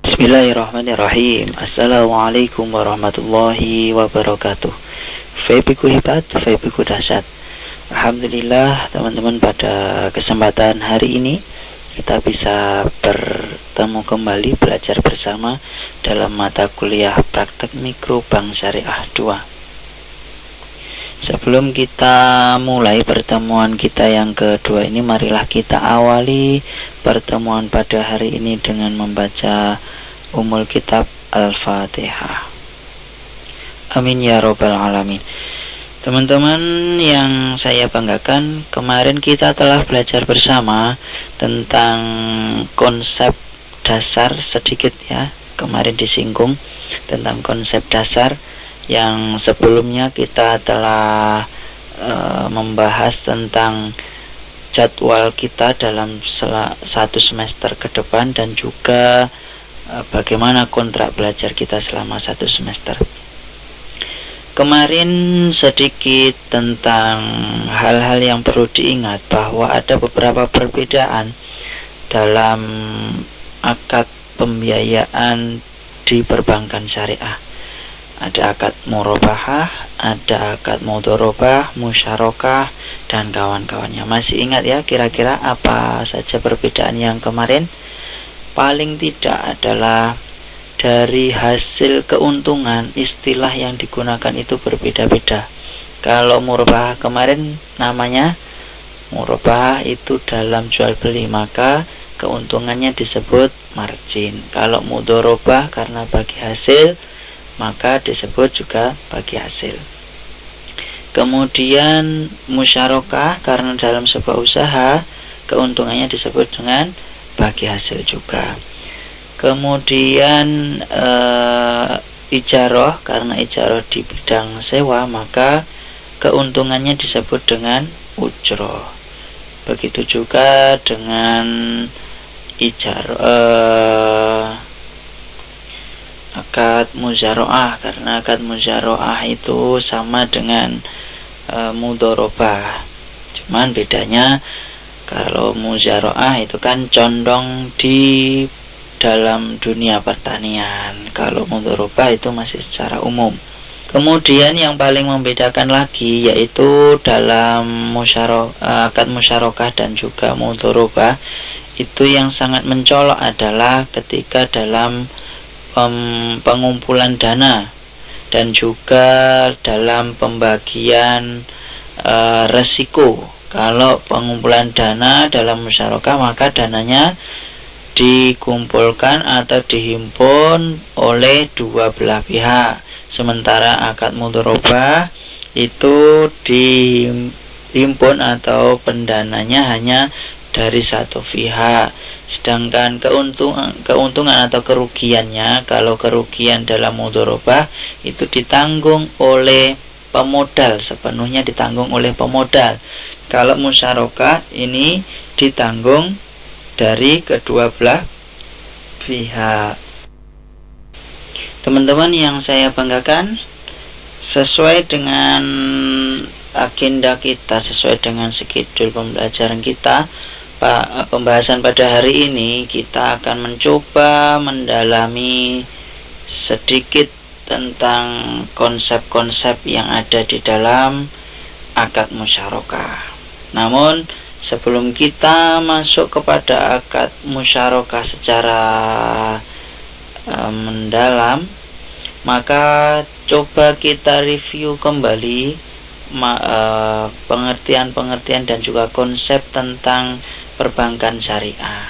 Bismillahirrahmanirrahim. Assalamualaikum warahmatullahi wabarakatuh. Febiku hebat, febiku dahsyat. Alhamdulillah teman-teman, pada kesempatan hari ini kita bisa bertemu kembali belajar bersama dalam mata kuliah Praktek Mikro Bank Syariah 2. Sebelum kita mulai pertemuan kita yang kedua ini, marilah kita awali pertemuan pada hari ini dengan membaca Ummul Kitab Al-Fatihah. Amin ya Rabbal Alamin. Teman-teman yang saya banggakan, kemarin kita telah belajar bersama tentang konsep dasar sedikit ya. Kemarin disinggung tentang konsep dasar, yang sebelumnya kita telah membahas tentang jadwal kita dalam satu semester ke depan, dan juga bagaimana kontrak belajar kita selama satu semester. Kemarin sedikit tentang hal-hal yang perlu diingat, bahwa ada beberapa perbedaan dalam akad pembiayaan di perbankan syariah. Ada akad murabahah, ada akad mudharabah, musyarakah, dan kawan-kawannya. Masih ingat ya kira-kira apa saja perbedaan yang kemarin? Paling tidak adalah dari hasil keuntungan, istilah yang digunakan itu berbeda-beda. Kalau murabahah kemarin namanya murabahah itu dalam jual beli, maka keuntungannya disebut margin. Kalau mudharabah karena bagi hasil, maka disebut juga bagi hasil. Kemudian musyarakah karena dalam sebuah usaha keuntungannya disebut dengan bagi hasil juga. Kemudian ijarah, karena ijarah di bidang sewa, maka keuntungannya disebut dengan ujroh. Begitu juga dengan ijarah akad muzaroah, karena akad muzaroah itu sama dengan mudharabah. Cuman bedanya, kalau muzaroah itu kan condong di dalam dunia pertanian, kalau mudharabah itu masih secara umum. Kemudian yang paling membedakan lagi yaitu dalam akad musyarakah dan juga mudharabah, itu yang sangat mencolok adalah ketika dalam pengumpulan dana dan juga dalam pembagian resiko. Kalau pengumpulan dana dalam musyarakah, maka dananya dikumpulkan atau dihimpun oleh dua belah pihak. Sementara akad mudharabah itu dihimpun atau pendananya hanya dari satu pihak. Sedangkan keuntungan atau kerugiannya, kalau kerugian dalam mudharabah itu ditanggung oleh pemodal, sepenuhnya ditanggung oleh pemodal. Kalau musyarakah ini ditanggung dari kedua belah pihak. Teman-teman yang saya banggakan, sesuai dengan agenda kita, sesuai dengan schedule pembelajaran kita, pembahasan pada hari ini kita akan mencoba mendalami sedikit tentang konsep-konsep yang ada di dalam akad musyarakah. Namun sebelum kita masuk kepada akad musyarakah secara mendalam, maka coba kita review kembali pengertian-pengertian dan juga konsep tentang perbankan syariah.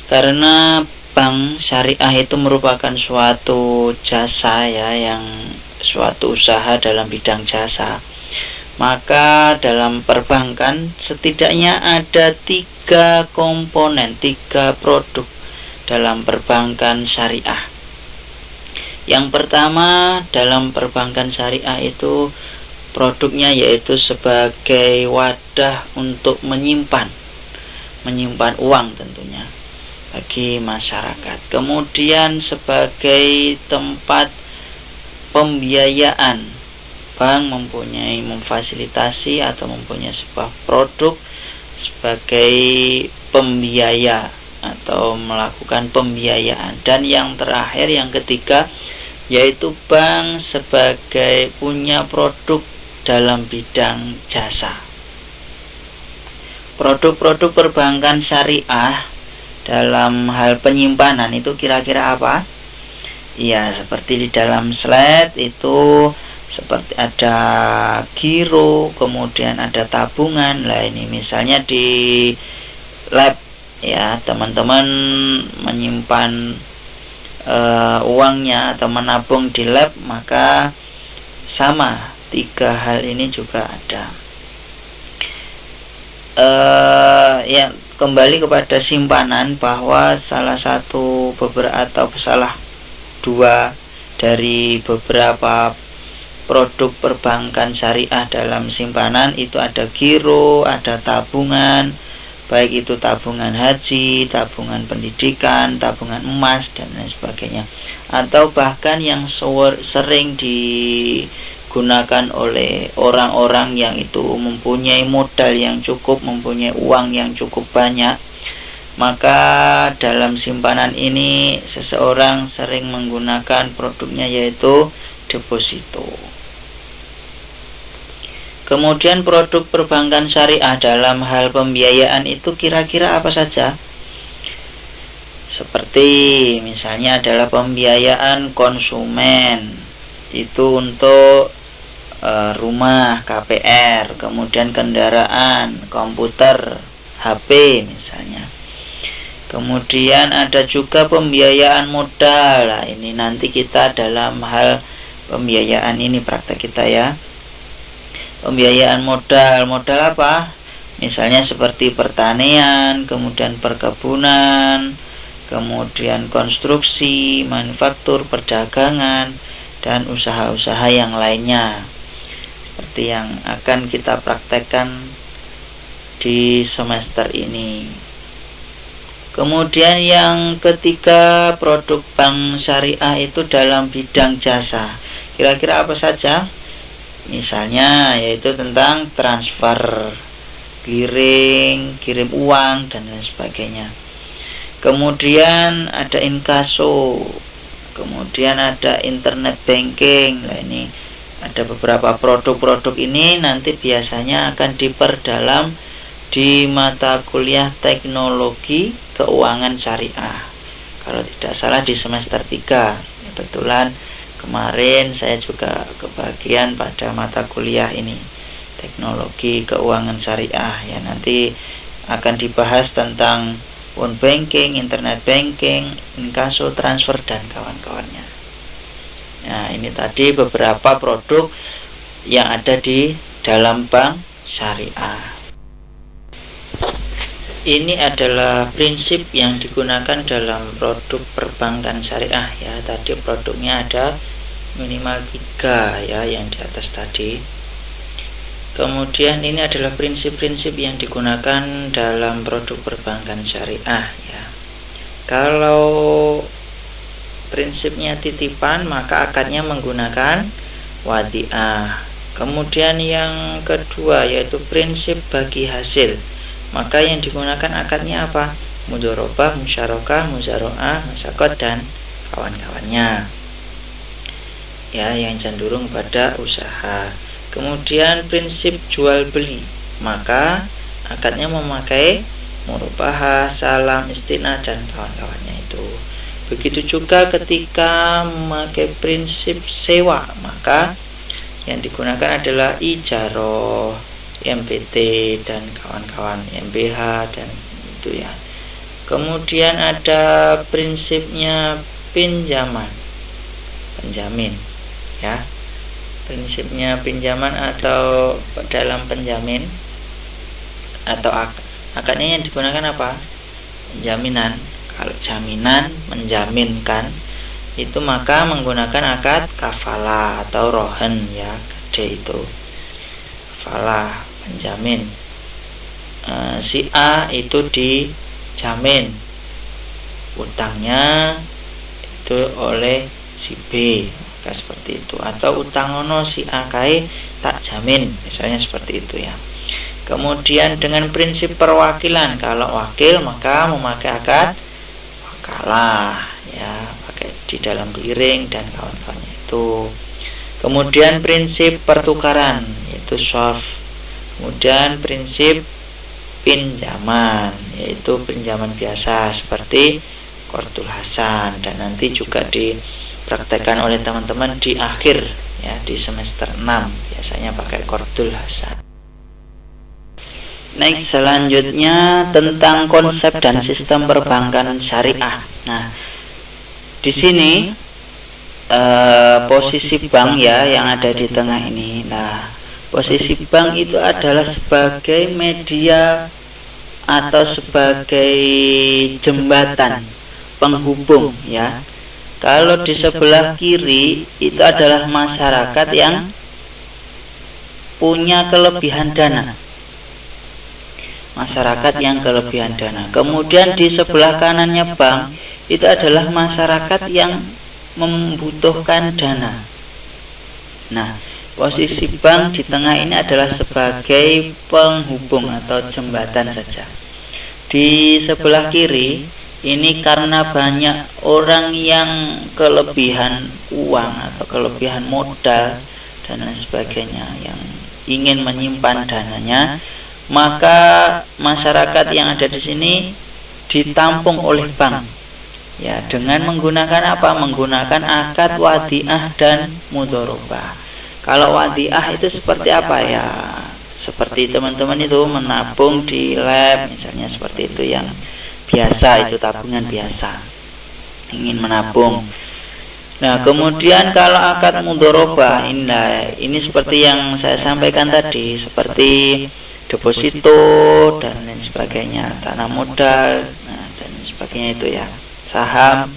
Karena bank syariah itu merupakan suatu jasa ya, yang suatu usaha dalam bidang jasa, maka dalam perbankan setidaknya ada 3 komponen, 3 produk dalam perbankan syariah. Yang pertama, dalam perbankan syariah itu produknya yaitu sebagai wadah untuk menyimpan uang tentunya bagi masyarakat. Kemudian sebagai tempat pembiayaan, bank memfasilitasi atau mempunyai sebuah produk sebagai pembiaya atau melakukan pembiayaan. Dan yang terakhir, yang ketiga, yaitu bank sebagai punya produk dalam bidang jasa. Produk-produk perbankan syariah dalam hal penyimpanan itu kira-kira apa? Ya, seperti di dalam slide itu, seperti ada giro, kemudian ada tabungan. Lah ini misalnya di lab ya, teman-teman menyimpan uangnya atau menabung di lab, maka sama, tiga hal ini juga ada. Ya, kembali kepada simpanan, bahwa salah satu salah dua dari beberapa produk perbankan syariah dalam simpanan itu ada giro, ada tabungan, baik itu tabungan haji, tabungan pendidikan, tabungan emas, dan lain sebagainya. Atau bahkan yang sering digunakan oleh orang-orang yang itu mempunyai modal yang cukup, mempunyai uang yang cukup banyak, maka dalam simpanan ini seseorang sering menggunakan produknya, yaitu deposito. Kemudian produk perbankan syariah dalam hal pembiayaan itu kira-kira apa saja? Seperti misalnya adalah pembiayaan konsumen, itu untuk rumah, KPR, kemudian kendaraan, komputer, HP misalnya. Kemudian ada juga pembiayaan modal. Nah, ini nanti kita dalam hal pembiayaan ini praktek kita ya. Pembiayaan modal, modal apa? Misalnya seperti pertanian, kemudian perkebunan, kemudian konstruksi, manufaktur, perdagangan, dan usaha-usaha yang lainnya, seperti yang akan kita praktekkan di semester ini. Kemudian yang ketiga, produk bank syariah itu dalam bidang jasa. Kira-kira apa saja? Misalnya yaitu tentang transfer, kirim uang, dan lain sebagainya. Kemudian ada inkaso, kemudian ada internet banking. Nah, ini ada beberapa produk-produk ini nanti biasanya akan diperdalam di mata kuliah teknologi keuangan syariah, kalau tidak salah di semester 3. Kebetulan kemarin saya juga kebagian pada mata kuliah ini, teknologi keuangan syariah ya. Nanti akan dibahas tentang phone banking, internet banking, inkaso, transfer, dan kawan-kawannya. Nah, ini tadi beberapa produk yang ada di dalam bank syariah. Ini adalah prinsip yang digunakan dalam produk perbankan syariah ya. Tadi produknya ada minimal 3 ya, yang di atas tadi. Kemudian ini adalah prinsip-prinsip yang digunakan dalam produk perbankan syariah ya. Kalau prinsipnya titipan, maka akadnya menggunakan wadiah. Kemudian yang kedua yaitu prinsip bagi hasil, maka yang digunakan akadnya apa? Mudharabah, musyarakah, muzaroah, musakot, dan kawan-kawannya ya, yang cenderung pada usaha. Kemudian prinsip jual beli, maka akadnya memakai murabahah, salam, istinah, dan kawan-kawannya itu. Begitu juga ketika memakai prinsip sewa, maka yang digunakan adalah ijaroh, MPT, dan kawan-kawan, MBH, dan itu ya. Kemudian ada prinsipnya pinjaman, penjamin ya. Prinsipnya pinjaman atau dalam penjamin atau akadnya yang digunakan apa? Jaminan. Kalau jaminan, menjaminkan, itu maka menggunakan akad kafalah atau rohen ya, gede itu kafalah, penjamin. Si A itu dijamin utangnya itu oleh si B, maka seperti itu. Atau utang ono si A kae tak jamin, misalnya seperti itu ya. Kemudian dengan prinsip perwakilan, kalau wakil maka memakai akad wakalah, ya, pakai di dalam clearing dan kawan-kawannya itu. Kemudian prinsip pertukaran, yaitu swarf. Kemudian prinsip pinjaman, yaitu pinjaman biasa seperti qardul hasan, dan nanti juga dipraktekkan oleh teman-teman di akhir, ya, di semester 6 biasanya pakai qardul hasan. Next, selanjutnya tentang konsep dan sistem perbankan syariah. Nah, di sini posisi bank, ya, yang ada di tengah ini. Nah, posisi bank itu adalah sebagai media atau sebagai jembatan penghubung, ya. Kalau di sebelah kiri itu adalah masyarakat yang punya kelebihan dana. Masyarakat yang kelebihan dana. Kemudian di sebelah kanannya bank itu adalah masyarakat yang membutuhkan dana. Nah, posisi bank di tengah ini adalah sebagai penghubung atau jembatan saja. Di sebelah kiri ini karena banyak orang yang kelebihan uang atau kelebihan modal dan lain sebagainya yang ingin menyimpan dananya, maka masyarakat yang ada di sini ditampung oleh bank, ya, dengan menggunakan apa? Menggunakan akad wadiah dan mudharabah. Kalau wadiah itu seperti apa, ya? Seperti teman-teman itu menabung di lab, misalnya seperti itu, yang biasa, itu tabungan biasa, ingin menabung. Nah, kemudian kalau akad mudharabah ini seperti yang saya sampaikan tadi, seperti deposito dan lain sebagainya, tanah modal, nah, dan sebagainya itu, ya, saham.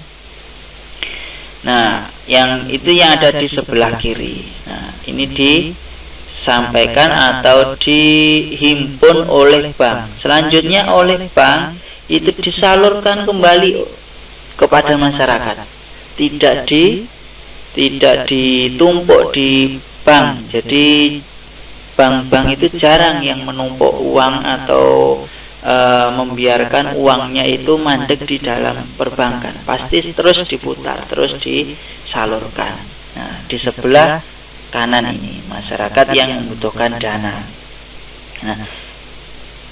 Nah, yang itu yang ada di sebelah kiri. Nah, ini disampaikan atau dihimpun oleh bank. Selanjutnya oleh bank itu disalurkan kembali kepada masyarakat. Tidak ditumpuk di bank. Jadi bank-bank itu jarang yang menumpuk uang atau membiarkan uangnya itu mandek di dalam perbankan. Pasti terus diputar, terus disalurkan. Nah, di sebelah kanan ini masyarakat yang membutuhkan dana. Nah,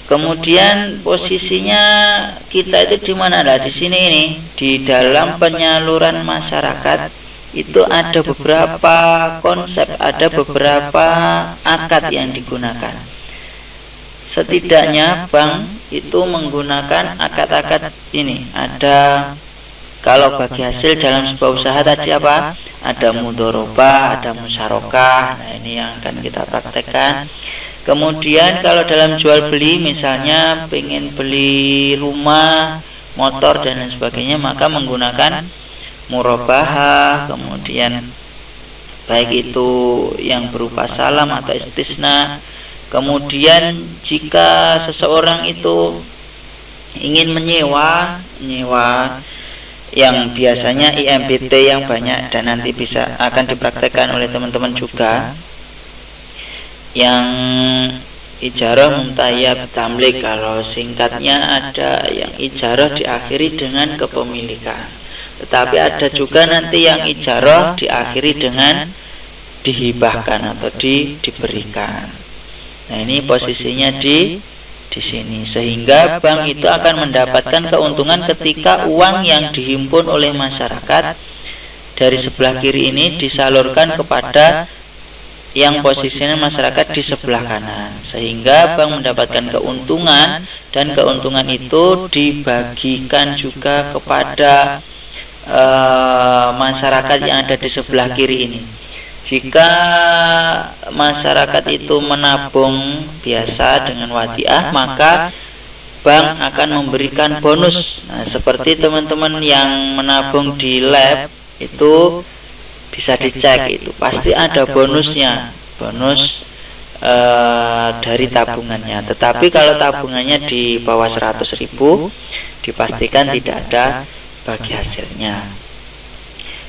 kemudian posisinya kita itu di mana? Lah, di sini ini, di dalam penyaluran masyarakat itu ada beberapa konsep, ada beberapa akad yang digunakan. Setidaknya bank itu menggunakan akad-akad ini. Ada, kalau bagi hasil dalam sebuah usaha tadi apa? Ada mudharabah, ada musyarakah. Nah, ini yang akan kita praktekkan. Kemudian kalau dalam jual beli, misalnya pengen beli rumah, motor dan lain sebagainya, maka menggunakan murabahah. Kemudian baik itu yang berupa salam atau istisna. Kemudian jika seseorang itu ingin menyewa yang biasanya IMBT yang banyak dan nanti bisa akan dipraktekkan oleh teman-teman juga, yang ijarah mumtayyab tamlik, kalau singkatnya ada yang ijarah diakhiri dengan kepemilikan, tetapi ada juga nanti yang ijarah diakhiri dengan dihibahkan atau diberikan. Nah, ini posisinya di sini, sehingga bank itu akan mendapatkan keuntungan ketika uang yang dihimpun oleh masyarakat dari sebelah kiri ini disalurkan kepada yang posisinya masyarakat di sebelah kanan, sehingga bank mendapatkan keuntungan, dan keuntungan itu dibagikan juga kepada masyarakat yang ada di sebelah kiri ini. Jika masyarakat itu menabung biasa dengan wadiah, maka bank akan memberikan bonus. Nah, seperti teman-teman yang menabung di lab itu bisa dicek, itu pasti ada bonusnya, bonus dari tabungannya. Tetapi kalau tabungannya di bawah 100.000, dipastikan tidak ada bagi hasilnya.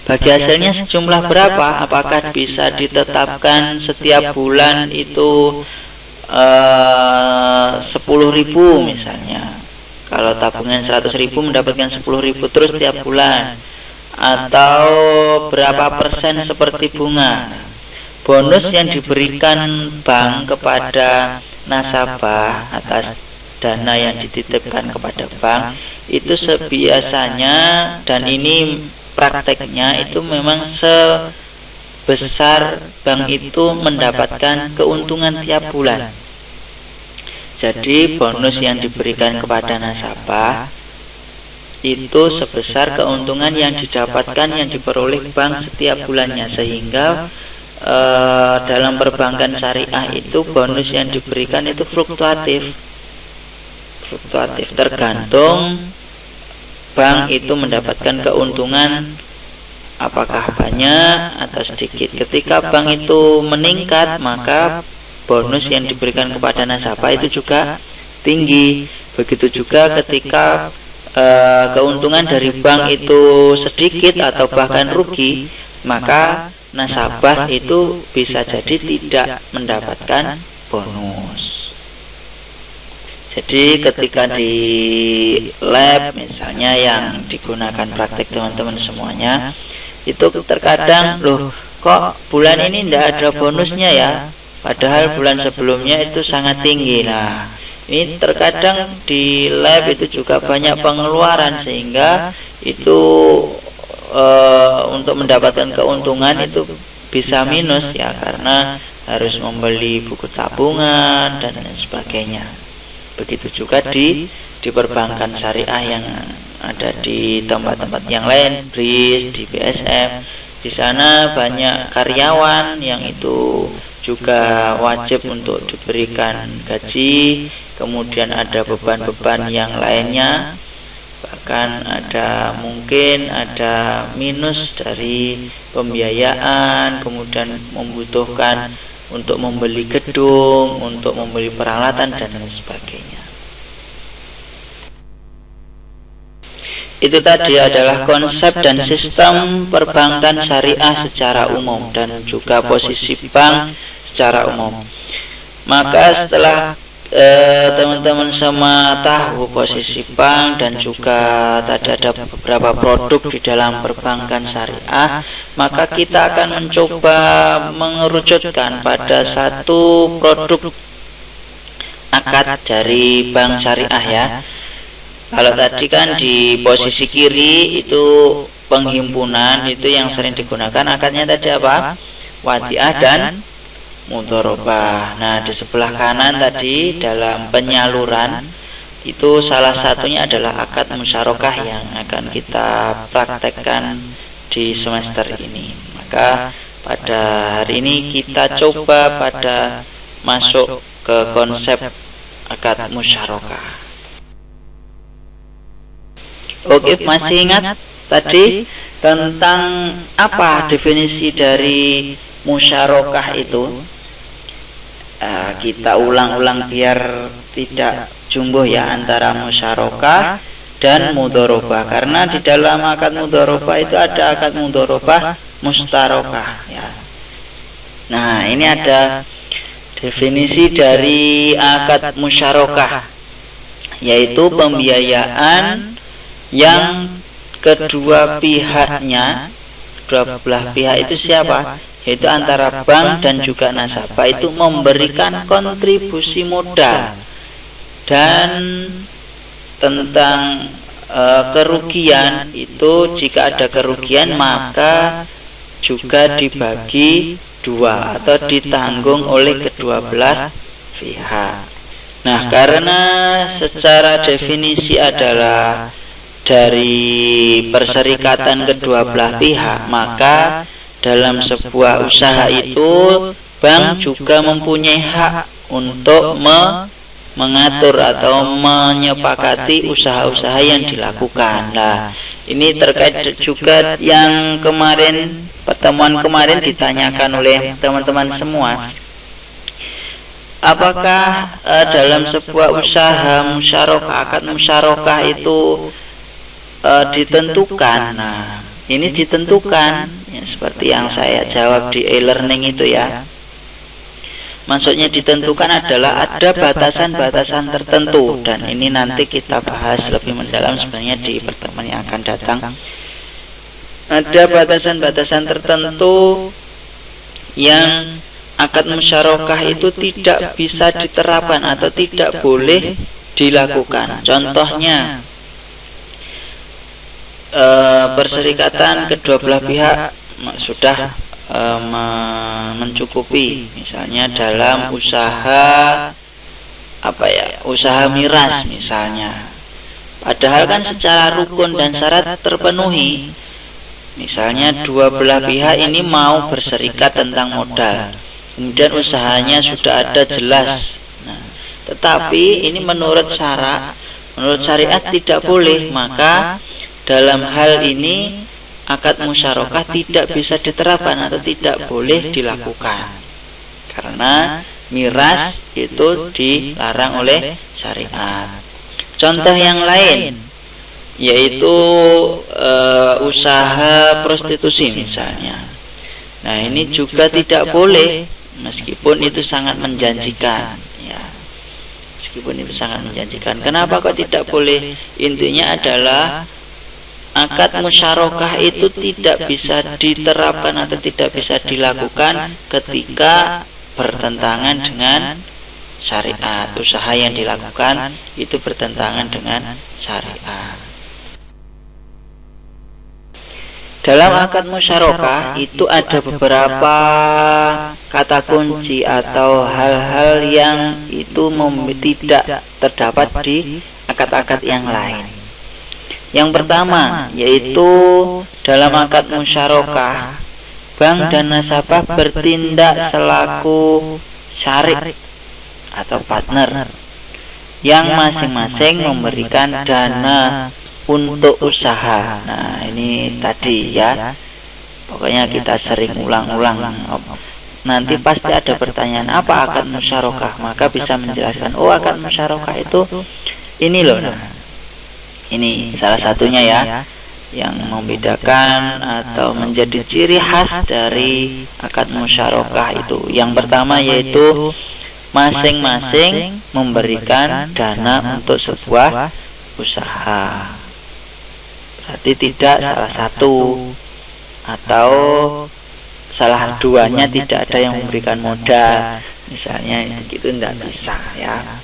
Bagi hasilnya sejumlah berapa? Apakah bisa ditetapkan setiap bulan itu 10.000 misalnya. Kalau tabungan 100.000 mendapatkan 10.000 terus tiap bulan, atau berapa persen seperti bunga. Bonus yang diberikan bank kepada nasabah atas dana yang dititipkan kepada bank itu sebiasanya, dan ini prakteknya, itu memang sebesar bank itu mendapatkan keuntungan tiap bulan. Jadi bonus yang diberikan kepada nasabah itu sebesar keuntungan yang didapatkan, yang diperoleh bank setiap bulannya, sehingga dalam perbankan syariah itu bonus yang diberikan itu fluktuatif, tergantung bank itu mendapatkan keuntungan apakah banyak atau sedikit. Ketika bank itu meningkat, maka bonus yang diberikan kepada nasabah itu juga tinggi. Begitu juga ketika keuntungan dari bank itu sedikit atau bahkan rugi, maka nasabah itu bisa jadi tidak mendapatkan bonus. Jadi ketika di lab misalnya yang digunakan praktek teman-teman semuanya, itu terkadang loh kok bulan ini tidak ada bonusnya ya, padahal bulan sebelumnya itu sangat tinggi. Nah, ini terkadang di lab itu juga banyak pengeluaran, sehingga itu untuk mendapatkan keuntungan itu bisa minus ya, karena harus membeli buku tabungan dan lain sebagainya. Begitu juga di perbankan syariah yang ada di tempat-tempat yang lain, BRIS, di BSF. Di sana banyak karyawan yang itu juga wajib untuk diberikan gaji, kemudian ada beban-beban yang lainnya, bahkan mungkin ada minus dari pembiayaan, kemudian membutuhkan untuk membeli gedung, untuk membeli peralatan dan lain sebagainya. Itu tadi adalah konsep dan sistem perbankan syariah secara umum dan juga posisi bank secara umum. Maka setelah teman-teman semua tahu posisi bank dan juga tadi ada beberapa produk di dalam perbankan syariah, maka kita akan mencoba mengerucutkan pada satu produk akad dari bank syariah ya. Kalau tadi kan di posisi kiri itu penghimpunan, itu yang sering digunakan akadnya tadi apa? Wadiah dan mudharabah. Nah, di sebelah kanan tadi dalam penyaluran itu salah satunya adalah akad musyarakah yang akan kita praktekkan di semester ini. Maka pada hari ini kita coba masuk ke konsep akad musyarakah. Oke, masih ingat tadi tentang apa definisi dari musyarakah itu? Kita ulang-ulang biar tidak jumbo ya antara musyarakah dan mudharabah, karena di dalam akad mudharabah itu ada akad mudharabah mustarakah ya. Nah, ini ada definisi dari akad musyarakah, yaitu pembiayaan yang kedua belah pihak itu siapa? Yaitu antara bank dan juga nasabah itu memberikan kontribusi modal, dan tentang kerugian itu jika ada kerugian maka juga dibagi dua atau ditanggung oleh kedua belah pihak. Nah, karena secara definisi adalah dari perserikatan kedua belah pihak, maka dalam sebuah usaha itu bank juga mempunyai hak untuk mengatur atau menyepakati usaha-usaha yang dilakukan. Nah, ini terkait juga yang pertemuan kemarin ditanyakan oleh teman-teman semua. Apakah dalam sebuah usaha musyarakah, akad musyarakah itu ditentukan? Nah, ini ditentukan ya, seperti yang saya jawab di e-learning itu ya. maksudnya ditentukan adalah ada batasan-batasan tertentu, dan ini nanti kita bahas lebih mendalam sebenarnya di pertemuan yang akan datang. Ada batasan-batasan tertentu yang akad musyarakah itu tidak bisa diterapkan atau tidak boleh dilakukan. Contohnya perserikatan kedua belah pihak sudah mencukupi, misalnya dalam usaha usaha miras misalnya, padahal kan secara rukun dan syarat terpenuhi. Misalnya dua belah pihak ini mau berserikat tentang modal, kemudian usahanya sudah ada jelas. Nah, tetapi ini menurut syariat tidak boleh, maka dalam hal ini akad musyarakah tidak bisa diterapkan atau tidak boleh dilakukan, karena miras itu dilarang oleh syariat. Contoh yang lain yaitu usaha prostitusi misalnya. Nah, ini juga tidak boleh, meskipun itu sangat menjanjikan, ya. Meskipun itu sangat menjanjikan. Kenapa kok tidak boleh? Intinya adalah akad musyarakah itu tidak bisa diterapkan atau tidak bisa dilakukan ketika bertentangan dengan syariat. Usaha yang dilakukan itu bertentangan dengan syariat. Dalam akad musyarakah itu ada beberapa kata kunci atau hal-hal yang itu tidak terdapat di akad-akad yang lain. Yang pertama yaitu dalam akad musyarakah, bank dan nasabah bertindak selaku syarik atau partner yang masing-masing memberikan dana untuk usaha. Nah, ini tadi ya, pokoknya kita sering ulang-ulang. Nanti pasti ada pertanyaan, apa akad musyarakah? Maka bisa menjelaskan, oh akad musyarakah itu ini loh. Nah, ini salah satunya ya, yang membedakan atau menjadi ciri khas dari akad musyarakah itu. Yang pertama yaitu masing-masing memberikan dana untuk sebuah usaha. Berarti tidak salah satu atau salah duanya tidak ada yang memberikan modal, misalnya gitu, tidak bisa ya.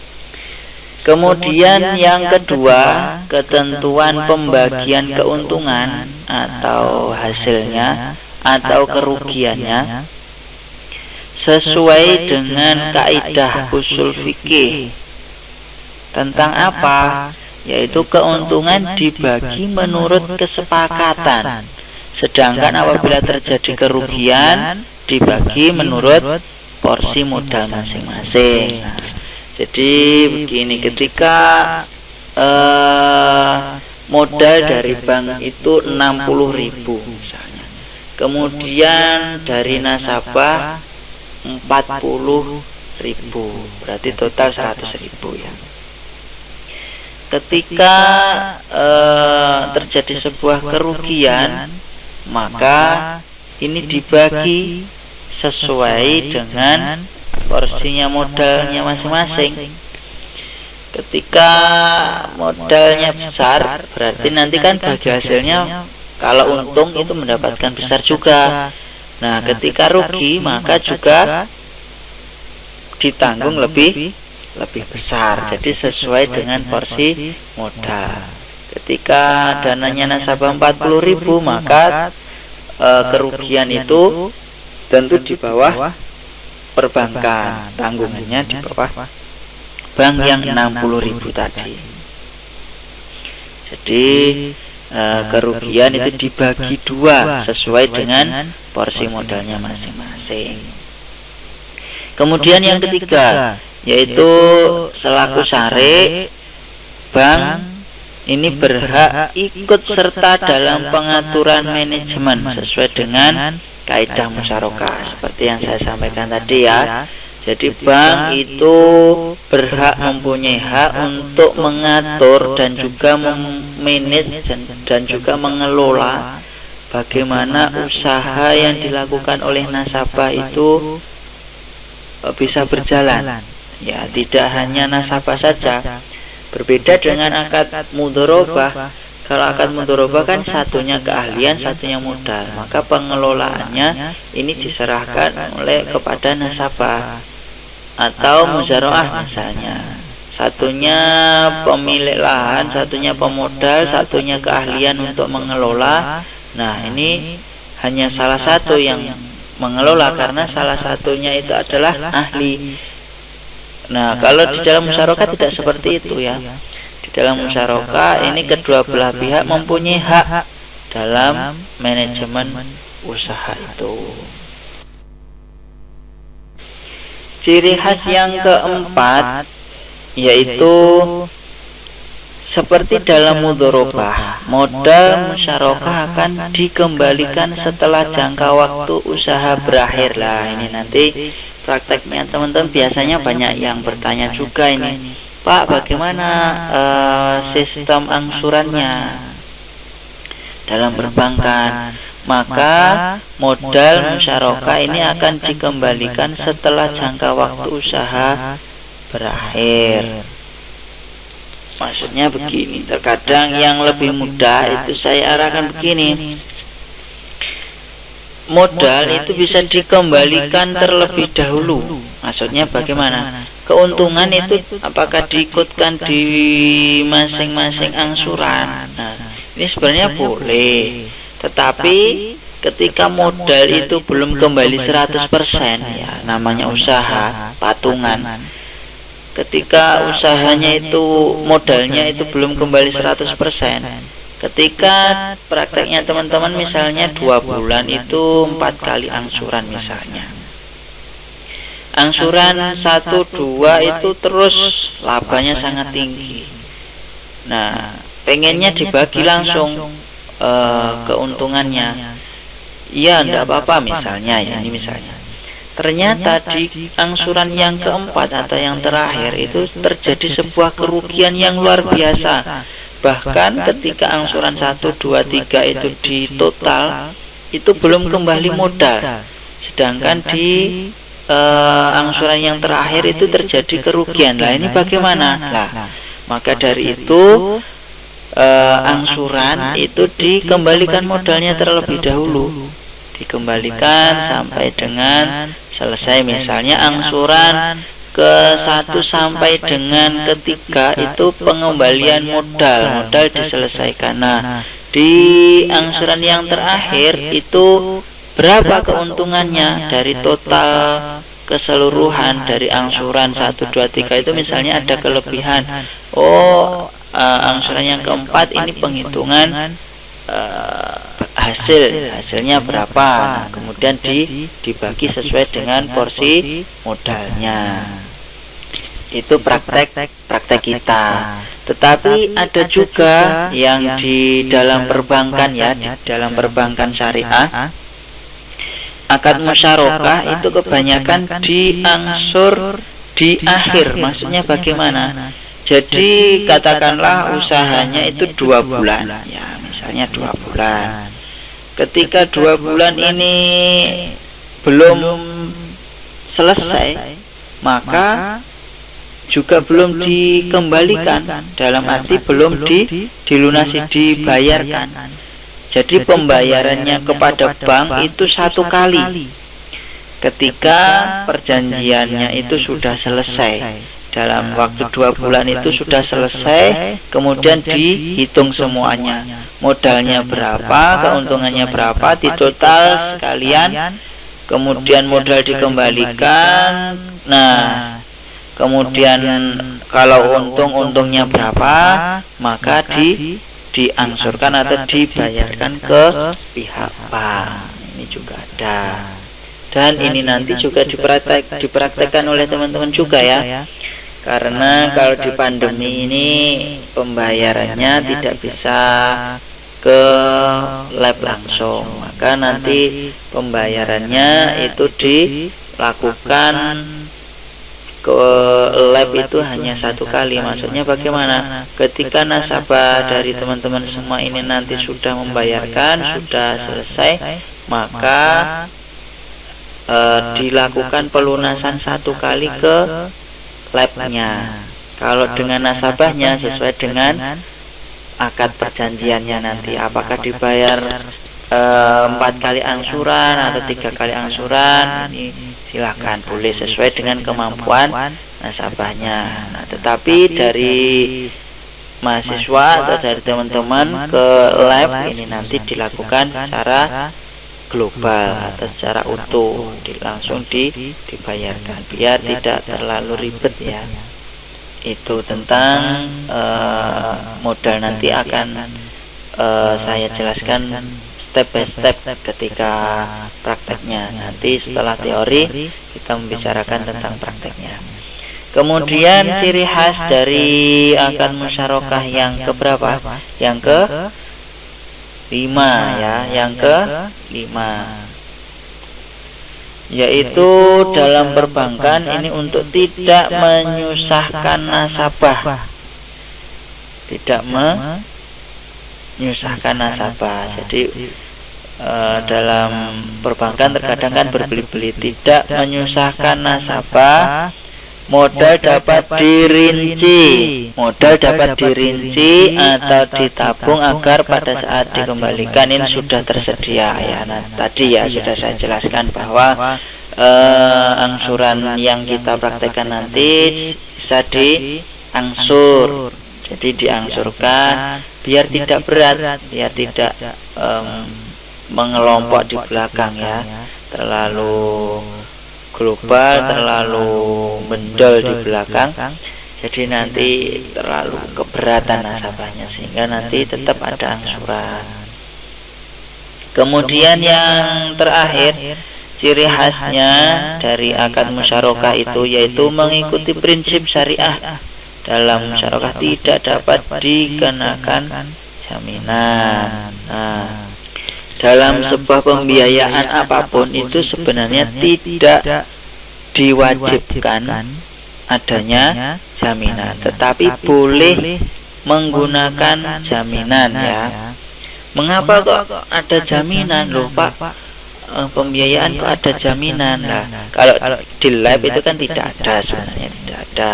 Kemudian yang kedua, ketentuan pembagian keuntungan atau hasilnya atau kerugiannya sesuai dengan kaidah usul fikih. Tentang apa? Yaitu keuntungan dibagi menurut kesepakatan, sedangkan apabila terjadi kerugian dibagi menurut porsi modal masing-masing. Nah, jadi begini, ketika modal dari bank itu 60.000 misalnya, kemudian dari nasabah 40.000, berarti total 100.000 ya. Ketika terjadi sebuah kerugian, maka ini dibagi sesuai dengan porsinya modalnya masing-masing. Ketika modalnya besar, berarti nanti kan bagi hasilnya, kalau untung itu mendapatkan besar juga. Nah, ketika rugi maka juga ditanggung lebih besar. Jadi sesuai dengan porsi modal. Ketika dananya nasabah 40.000, maka kerugian itu tentu di bawah perbankan, tanggungannya di bawah bank yang 60.000 tadi. Jadi kerugian itu dibagi dua sesuai dengan porsi modalnya masing-masing. Kemudian yang ketiga yaitu selaku syarik, bank ini berhak ikut serta dalam pengaturan manajemen sesuai dengan kaidah musyarakah seperti yang saya sampaikan tadi ya. Jadi bank itu berhak, mempunyai hak untuk mengatur dan juga memanage dan juga mengelola bagaimana usaha yang dilakukan oleh nasabah itu bisa berjalan. Ya, tidak hanya nasabah saja. Berbeda dengan akad mudharabah. Kalau akad mudharabah kan satunya keahlian, satunya modal, maka pengelolaannya ini diserahkan oleh kepada nasabah. Atau muzaraah misalnya, satunya pemilik lahan, satunya pemodal, satunya keahlian untuk mengelola. Nah, ini hanya salah satu yang mengelola karena salah satunya itu adalah ahli. Nah, kalau di dalam musyarakah tidak seperti itu ya. Di dalam musyarakah ini kedua belah pihak mempunyai hak dalam manajemen usaha itu. Ciri khas yang keempat yaitu seperti dalam mudharabah, modal musyarakah akan dikembalikan setelah jangka waktu usaha berakhir. Lah, ini nanti prakteknya teman-teman biasanya banyak yang bertanya juga ini, Pak, bagaimana sistem angsurannya dalam perbankan? Maka modal musyarakah ini akan dikembalikan setelah jangka waktu usaha berakhir. Maksudnya begini, terkadang yang lebih mudah itu saya arahkan begini. Modal itu bisa dikembalikan terlebih dahulu. Maksudnya bagaimana? Keuntungan itu apakah diikutkan di masing-masing angsuran? Nah, ini sebenarnya boleh. Tetapi ketika modal itu belum kembali 100%, ya namanya usaha patungan. Ketika usahanya itu modalnya itu belum kembali 100%, ketika prakteknya teman-teman misalnya 2 bulan itu 4 kali angsuran misalnya, angsuran 1-2 itu terus labanya sangat tinggi. Nah, pengennya dibagi langsung keuntungannya. Ya, enggak apa-apa misalnya ya, ini misalnya. Ternyata di angsuran yang keempat atau yang terakhir itu terjadi sebuah kerugian yang luar biasa. Bahkan ketika angsuran 1, 2, 3 itu di total itu belum kembali modal. Sedangkan di angsuran yang terakhir itu terjadi kerugian. Lah, ini bagaimana? Lah, maka dari itu angsuran itu dikembalikan modalnya terlebih dahulu. Dikembalikan sampai dengan selesai. Misalnya angsuran ke-1 sampai dengan ke-3 itu pengembalian modal diselesaikan. Nah, di angsuran yang terakhir itu berapa keuntungannya dari total keseluruhan dari angsuran 1, 2, 3 itu misalnya ada kelebihan. Angsuran yang keempat ini penghitungan hasilnya berapa. Nah, kemudian dibagi sesuai dengan porsi modalnya. Itu praktek kita. Tetapi ada juga yang di dalam perbankan ya, di dalam perbankan syariah, akad musyarakah itu kebanyakan diangsur di akhir. Maksudnya bagaimana? Jadi katakanlah usahanya itu 2 bulan, ya misalnya 2 bulan. Ketika 2 bulan ini belum selesai, maka juga belum dikembalikan, dalam arti belum dilunasi, dibayarkan. Jadi pembayarannya kepada bank itu 1 kali. Ketika perjanjiannya itu sudah selesai, dalam waktu 2 bulan itu sudah selesai, kemudian dihitung semuanya, modalnya berapa, keuntungannya berapa, ditotal sekalian, kemudian modal dikembalikan. Nah, kemudian kalau untungnya berapa, maka diangsurkan atau dibayarkan ke pihak bank. Ini juga ada. Dan ini nanti juga dipraktekkan oleh teman-teman juga ya. Karena kalau di pandemi ini pembayarannya tidak bisa ke lab langsung, maka nanti pembayarannya itu dilakukan ke lab itu hanya 1 kali. Maksudnya bagaimana? Ketika nasabah dari teman-teman semua ini nanti sudah membayarkan, sudah selesai, maka dilakukan pelunasan 1 kali ke labnya. Kalau dengan nasabahnya sesuai dengan akad perjanjiannya nanti, apakah dibayar 4 kali angsuran atau 3 kali angsuran, ini silakan, boleh sesuai dengan kemampuan nasabahnya. Nah, tetapi dari mahasiswa atau dari teman-teman ke lab ini nanti dilakukan secara global atau secara utuh, langsung dibayarkan biar tidak terlalu ribet ya. Itu tentang modal, nanti akan saya jelaskan step by step ketika prakteknya. Nanti setelah teori kita membicarakan tentang prakteknya. Kemudian ciri khas dari akad musyarakah yang keberapa? Yang ke-5 ya, yang ke-5, yaitu dalam perbankan ini untuk tidak menyusahkan nasabah. Tidak menyusahkan nasabah. Jadi dalam perbankan terkadang kan berbeli-beli, tidak menyusahkan nasabah. Modal dapat dirinci atau ditabung agar pada saat dikembalikan ini sudah tersedia ya. Nah, tadi ya sudah saya jelaskan bahwa angsuran yang kita praktekkan nanti bisa diangsur. Jadi diangsurkan biar tidak berat, biar tidak mengelompok di belakang ya, terlalu global, terlalu mendol di belakang, jadi nanti terlalu keberatan nasabahnya, sehingga nanti tetap ada angsuran. Kemudian yang terakhir, ciri khasnya dari akad musyarakah itu yaitu mengikuti prinsip syariah. Dalam musyarakah tidak dapat dikenakan jaminan. Nah, dalam sebuah pembiayaan apapun itu sebenarnya tidak diwajibkan adanya jaminan, tetapi boleh menggunakan jaminan ya. Mengapa kok ada jaminan? Loh Pak, pembiayaan kok ada jaminan? Nah, kalau di lab itu kan tidak ada, sebenarnya tidak ada.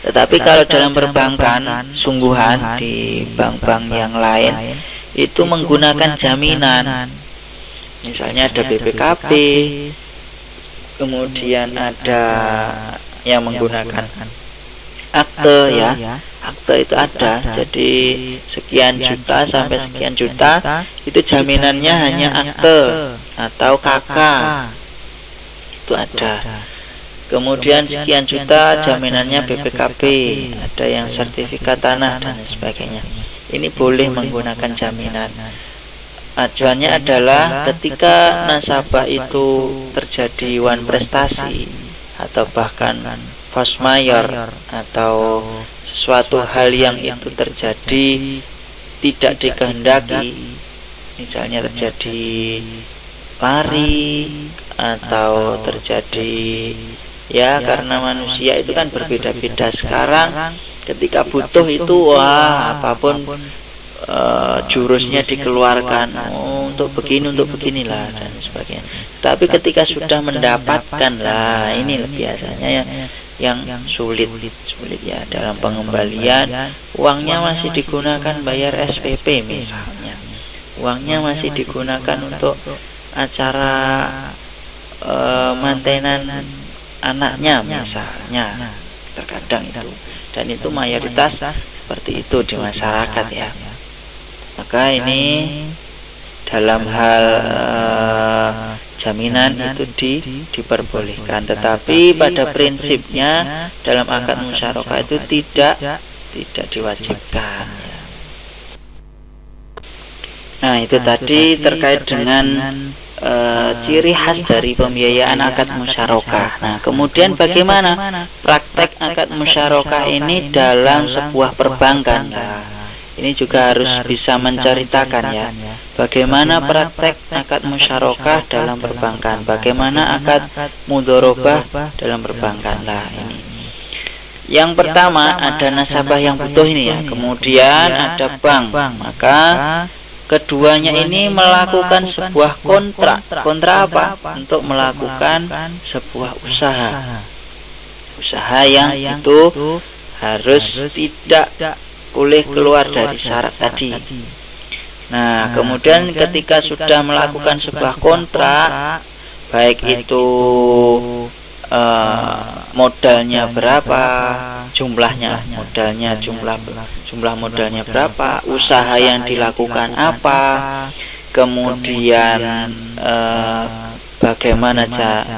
Tetapi kalau dalam perbankan sungguhan di bank-bank yang lain itu menggunakan jaminan. Misalnya ada BPKB, kemudian ada yang menggunakan akte ya. Akte itu ada, jadi sekian juta sampai sekian juta itu jaminannya hanya akte atau KK, itu ada. Kemudian sekian juta jaminannya BPKB, ada yang sertifikat tanah dan sebagainya. Ini boleh menggunakan jaminan. Acuannya adalah ketika nasabah itu terjadi wan prestasi atau bahkan force majeure atau sesuatu hal yang itu terjadi tidak dikehendaki, misalnya terjadi lari atau terjadi ya, karena manusia itu kan berbeda-beda. Sekarang ketika butuh itu wah apapun jurusnya dikeluarkan, untuk beginilah dan sebagainya. Tapi ketika sudah mendapatkan lah, ini biasanya yang sulit ya dalam pengembalian. Uangnya masih digunakan bayar SPP misalnya, uangnya masih digunakan untuk acara mantenan anaknya misalnya, terkadang itu, dan itu mayoritas seperti itu di masyarakat ya. Maka ini dalam hal jaminan itu diperbolehkan, tetapi pada prinsipnya dalam akad musyarakah itu tidak diwajibkan ya. Nah, itu tadi terkait dengan ciri khas dari pembiayaan akad musyarakah. Nah, kemudian bagaimana praktek akad musyarakah ini dalam sebuah perbankan? Nah, ini juga harus bisa menceritakan ya, bagaimana praktek akad musyarakah dalam perbankan, bagaimana akad mudharabah dalam perbankan. Nah, ini yang pertama ada nasabah yang butuh ini ya, kemudian ada bank. Maka keduanya ini melakukan sebuah kontrak. Kontrak apa? Untuk melakukan sebuah usaha yang itu harus tidak boleh keluar dari syarat tadi. Nah, kemudian ketika sudah melakukan sebuah kontrak, baik itu modalnya berapa, jumlahnya modalnya jumlah modalnya berapa, usaha yang dilakukan apa, kemudian bagaimana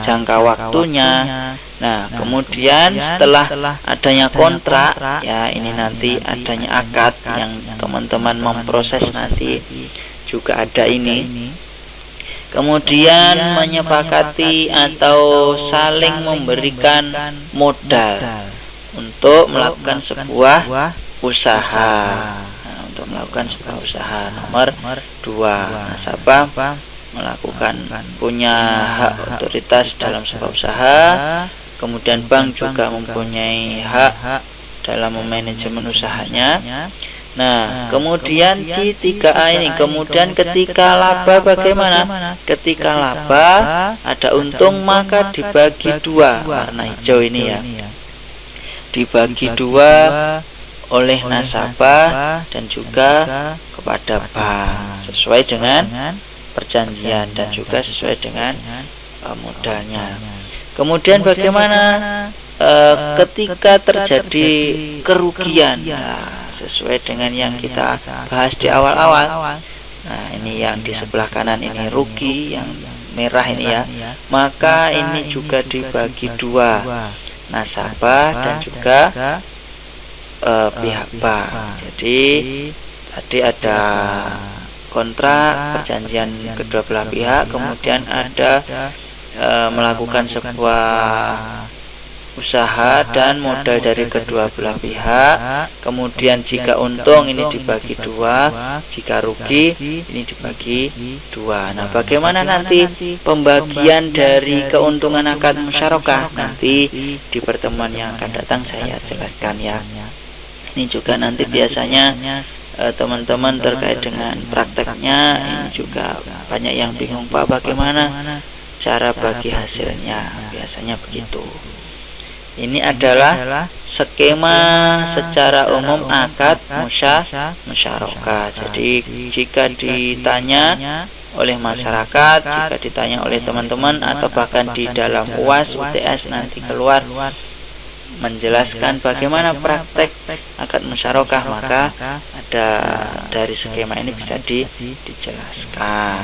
jangka waktunya. Nah, kemudian setelah adanya kontrak, ya ini nanti adanya akad yang teman-teman memproses nanti juga ada ini. Kemudian menyepakati atau saling memberikan modal untuk melakukan sebuah usaha. Nah, untuk melakukan sebuah usaha nomor 2, nasabah melakukan punya hak otoritas dalam sebuah usaha, kemudian bank juga mempunyai hak dalam memanajemen usahanya. Nah, kemudian di 3A ini, kemudian ketika laba bagaimana? Ketika laba ada untung maka dibagi 2, warna hijau ini ya, dibagi 2 oleh nasabah dan juga kepada bank sesuai dengan perjanjian dan juga sesuai dengan modalnya. Kemudian bagaimana ketika terjadi kerugian? Nah, sesuai dengan yang kita bahas di awal-awal. Nah, ini yang di sebelah kanan ini rugi, yang merah ini ya. Maka ini juga dibagi 2, nasabah dan juga pihak bank. Jadi tadi ada kontrak, perjanjian kedua belah pihak, kemudian ada melakukan sebuah usaha dan modal dari kedua belah pihak. Kemudian jika untung ini dibagi 2, jika rugi ini dibagi 2. Nah, bagaimana nanti pembagian dari keuntungan akad musyarakah? Nanti di pertemuan yang akan datang saya jelaskan ya. Ini juga nanti biasanya teman-teman terkait dengan prakteknya ini juga banyak yang bingung, Pak, bagaimana cara bagi hasilnya? Biasanya begitu. Ini adalah skema secara umum akad musyarakah. Jadi jika ditanya oleh masyarakat, jika ditanya oleh teman-teman atau bahkan di dalam UAS, UTS nanti keluar menjelaskan bagaimana praktek akad musyarakah, maka ada dari skema ini bisa dijelaskan.